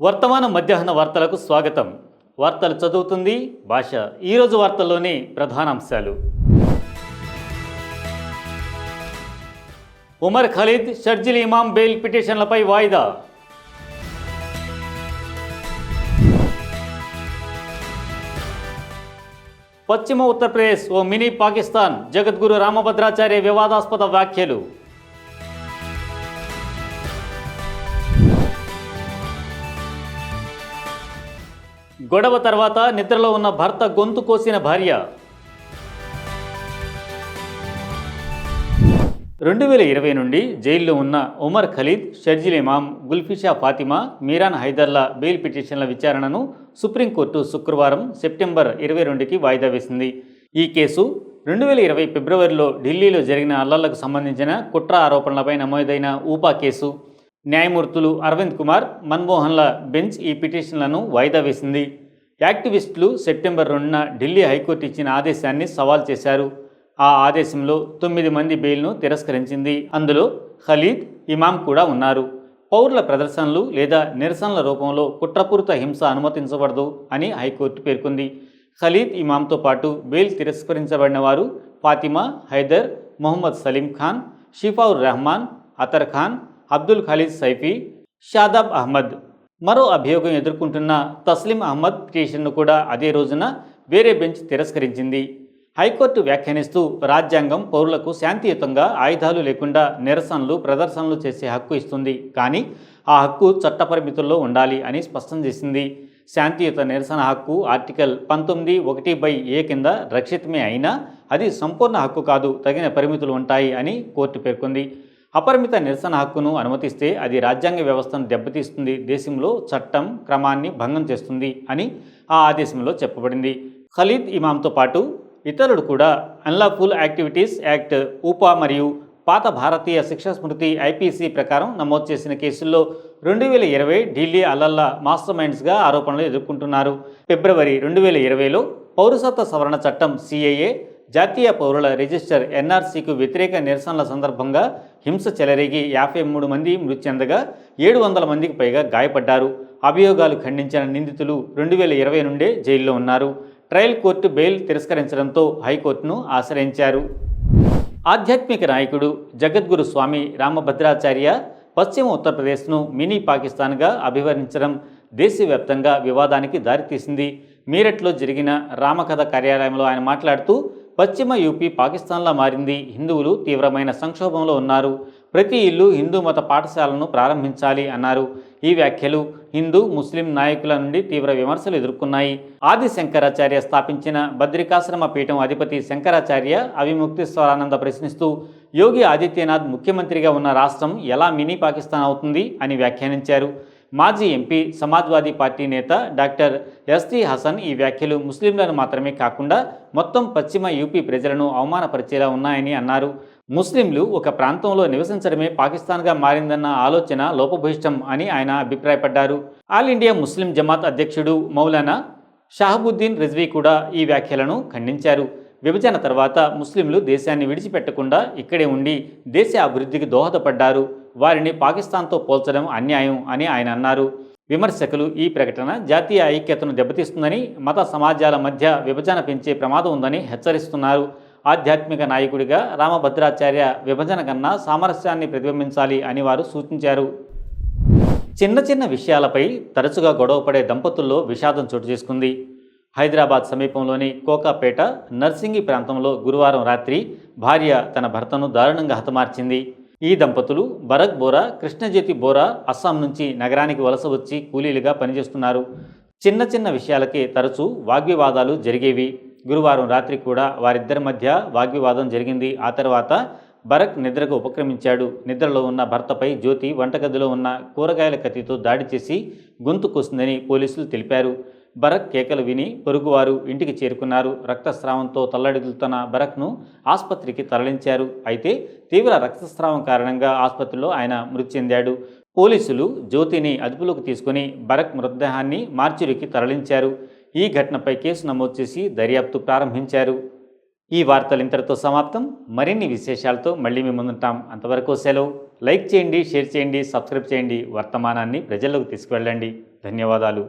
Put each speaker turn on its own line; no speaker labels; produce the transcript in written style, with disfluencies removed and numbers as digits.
వర్తమాన మధ్యాహ్న వార్తలకు స్వాగతం. వార్తలు చదువుతుంది భాష. ఈరోజు వార్తల్లోని ప్రధానాంశాలు: ఉమర్ ఖలీద్, షర్జిల్ ఇమాం బెయిల్ పిటిషన్లపై వాయిదా. పశ్చిమ ఉత్తరప్రదేశ్ ఓ మినీ పాకిస్తాన్, జగద్గురు రామభద్రాచార్య వివాదాస్పద వ్యాఖ్యలు. గొడవ తర్వాత నిద్రలో ఉన్న భర్త గొంతు కోసిన భార్య. 2020 నుండి జైల్లో ఉన్న ఉమర్ ఖలీద్, షర్జిల్ ఇమాం, గుల్ఫిషా ఫాతిమా, మీరాన్ హైదర్ల బెయిల్ పిటిషన్ల విచారణను సుప్రీంకోర్టు శుక్రవారం సెప్టెంబర్ 22కి వాయిదా వేసింది. ఈ కేసు 2020 ఫిబ్రవరిలో ఢిల్లీలో జరిగిన అల్లర్లకు సంబంధించిన కుట్ర ఆరోపణలపై నమోదైన ఊపా కేసు. న్యాయమూర్తులు అరవింద్ కుమార్, మన్మోహన్ల బెంచ్ ఈ పిటిషన్లను వాయిదా వేసింది. యాక్టివిస్టులు సెప్టెంబర్ 2న ఢిల్లీ హైకోర్టు ఇచ్చిన ఆదేశాన్ని సవాల్ చేశారు. ఆ ఆదేశంలో 9 మంది బెయిల్ను తిరస్కరించింది. అందులో ఖలీద్, ఇమాం కూడా ఉన్నారు. పౌరుల ప్రదర్శనలు లేదా నిరసనల రూపంలో కుట్రపూరిత హింస అనుమతించబడదు అని హైకోర్టు పేర్కొంది. ఖలీద్, ఇమాంతో పాటు బెయిల్ తిరస్కరించబడిన వారు ఫాతిమా, హైదర్, మొహమ్మద్ సలీం ఖాన్, షిఫావుర్ రెహమాన్, అతర్ ఖాన్, అబ్దుల్ ఖలీద్ సైఫీ, షాదాబ్ అహ్మద్. మరో అభియోగం ఎదుర్కొంటున్న తస్లీం అహ్మద్ పిటిషన్ను కూడా అదే రోజున వేరే బెంచ్ తిరస్కరించింది. హైకోర్టు వ్యాఖ్యానిస్తూ రాజ్యాంగం పౌరులకు శాంతియుతంగా ఆయుధాలు లేకుండా నిరసనలు, ప్రదర్శనలు చేసే హక్కు ఇస్తుంది, కానీ ఆ హక్కు చట్టపరిమితుల్లో ఉండాలి అని స్పష్టం చేసింది. శాంతియుత నిరసన హక్కు ఆర్టికల్ 19(1)(a) కింద రక్షితమే అయినా అది సంపూర్ణ హక్కు కాదు, తగిన పరిమితులు ఉంటాయి అని కోర్టు పేర్కొంది. అపరిమిత నిరసన హక్కును అనుమతిస్తే అది రాజ్యాంగ వ్యవస్థను దెబ్బతీస్తుంది, దేశంలో చట్టం క్రమాన్ని భంగం చేస్తుంది అని ఆ ఆదేశంలో చెప్పబడింది. ఖలీద్, ఇమాంతో పాటు ఇతరులు కూడా అన్లాఫుల్ యాక్టివిటీస్ యాక్ట్, ఊపా మరియు పాత భారతీయ శిక్షా స్మృతి IPC ప్రకారం నమోదు చేసిన కేసుల్లో 2020 ఢిల్లీ అల్లర్ల మాస్టర్ మైండ్స్గా ఆరోపణలు ఎదుర్కొంటున్నారు. ఫిబ్రవరి 2020లో పౌరసత్వ సవరణ చట్టం CAA, జాతీయ పౌరుల రిజిస్టర్ NRCకు వ్యతిరేక నిరసనల సందర్భంగా హింస చెలరేగి 53 మంది మృతి చెందగా 700 మందికి పైగా గాయపడ్డారు. అభియోగాలు ఖండించిన నిందితులు 2020 నుండే జైల్లో ఉన్నారు. ట్రయల్ కోర్టు బెయిల్ తిరస్కరించడంతో హైకోర్టును ఆశ్రయించారు. ఆధ్యాత్మిక నాయకుడు జగద్గురు స్వామి రామభద్రాచార్య పశ్చిమ ఉత్తరప్రదేశ్ను మినీ పాకిస్తాన్గా అభివర్ణించడం దేశవ్యాప్తంగా వివాదానికి దారితీసింది. మీరట్లో జరిగిన రామకథ కార్యాలయంలో ఆయన మాట్లాడుతూ, పశ్చిమ యూపీ పాకిస్తాన్లా మారింది, హిందువులు తీవ్రమైన సంక్షోభంలో ఉన్నారు, ప్రతి ఇల్లు హిందూ మత పాఠశాలను ప్రారంభించాలి అన్నారు. ఈ వ్యాఖ్యలు హిందూ, ముస్లిం నాయకుల నుండి తీవ్ర విమర్శలు ఎదుర్కొన్నాయి. ఆది శంకరాచార్య స్థాపించిన బద్రికాశ్రమ పీఠం అధిపతి శంకరాచార్య అవిముక్తేశ్వరానంద ప్రశ్నిస్తూ, యోగి ఆదిత్యనాథ్ ముఖ్యమంత్రిగా ఉన్న రాష్ట్రం ఎలా మినీ పాకిస్తాన్ అవుతుంది అని వ్యాఖ్యానించారు. మాజీ ఎంపీ, సమాజ్వాదీ పార్టీ నేత డాక్టర్ ST హసన్ ఈ వ్యాఖ్యలు ముస్లింలను మాత్రమే కాకుండా మొత్తం పశ్చిమ యూపీ ప్రజలను అవమానపరిచేలా ఉన్నాయని అన్నారు. ముస్లింలు ఒక ప్రాంతంలో నివసించడమే పాకిస్తాన్గా మారిందన్న ఆలోచన లోపభూయిష్టం అని ఆయన అభిప్రాయపడ్డారు. ఆల్ ఇండియా ముస్లిం జమాత్ అధ్యక్షుడు మౌలానా షాహబుద్దీన్ రిజ్వీ కూడా ఈ వ్యాఖ్యలను ఖండించారు. విభజన తర్వాత ముస్లింలు దేశాన్ని విడిచిపెట్టకుండా ఇక్కడే ఉండి దేశ అభివృద్ధికి దోహదపడ్డారు, వారిని పాకిస్తాన్తో పోల్చడం అన్యాయం అని ఆయన అన్నారు. విమర్శకులు ఈ ప్రకటన జాతీయ ఐక్యతను దెబ్బతీస్తుందని, మత సమాజాల మధ్య విభజన పెంచే ప్రమాదం ఉందని హెచ్చరిస్తున్నారు. ఆధ్యాత్మిక నాయకుడిగా రామభద్రాచార్య విభజన కన్నా సామరస్యాన్ని ప్రతిబింబించాలి అని వారు సూచించారు. చిన్న చిన్న విషయాలపై తరచుగా గొడవపడే దంపతుల్లో విషాదం చోటు చేసుకుంది. హైదరాబాద్ సమీపంలోని కోకాపేట నర్సింగి ప్రాంతంలో గురువారం రాత్రి భార్య తన భర్తను దారుణంగా హతమార్చింది. ఈ దంపతులు భరత్ బోరా, కృష్ణజ్యోతి బోరా అస్సాం నుంచి నగరానికి వలస వచ్చి కూలీలుగా పనిచేస్తున్నారు. చిన్న చిన్న విషయాలకే తరచూ వాగ్వివాదాలు జరిగేవి. గురువారం రాత్రి కూడా వారిద్దరి మధ్య వాగ్వివాదం జరిగింది. ఆ తర్వాత భరత్ నిద్రకు ఉపక్రమించాడు. నిద్రలో ఉన్న భర్తపై జ్యోతి వంటగదిలో ఉన్న కూరగాయల కత్తితో దాడి చేసి గొంతు కోసిందని పోలీసులు తెలిపారు. భరత్ కేకలు విని పొరుగువారు ఇంటికి చేరుకున్నారు. రక్తస్రావంతో తల్లడిల్లుతున్న భరత్ను ఆసుపత్రికి తరలించారు. అయితే తీవ్ర రక్తస్రావం కారణంగా ఆసుపత్రిలో ఆయన మృతి చెందాడు. పోలీసులు జ్యోతిని అదుపులోకి తీసుకుని భరత్ మృతదేహాన్ని మార్చురీకి తరలించారు. ఈ ఘటనపై కేసు నమోదు చేసి దర్యాప్తు ప్రారంభించారు. ఈ వార్తలు ఇంతటితో సమాప్తం. మరిన్ని విశేషాలతో మళ్ళీ మీ ముందుంటాం. అంతవరకు సెలవు. లైక్ చేయండి, షేర్ చేయండి, సబ్స్క్రైబ్ చేయండి. వర్తమానాన్ని ప్రజల్లోకి తీసుకువెళ్ళండి. ధన్యవాదాలు.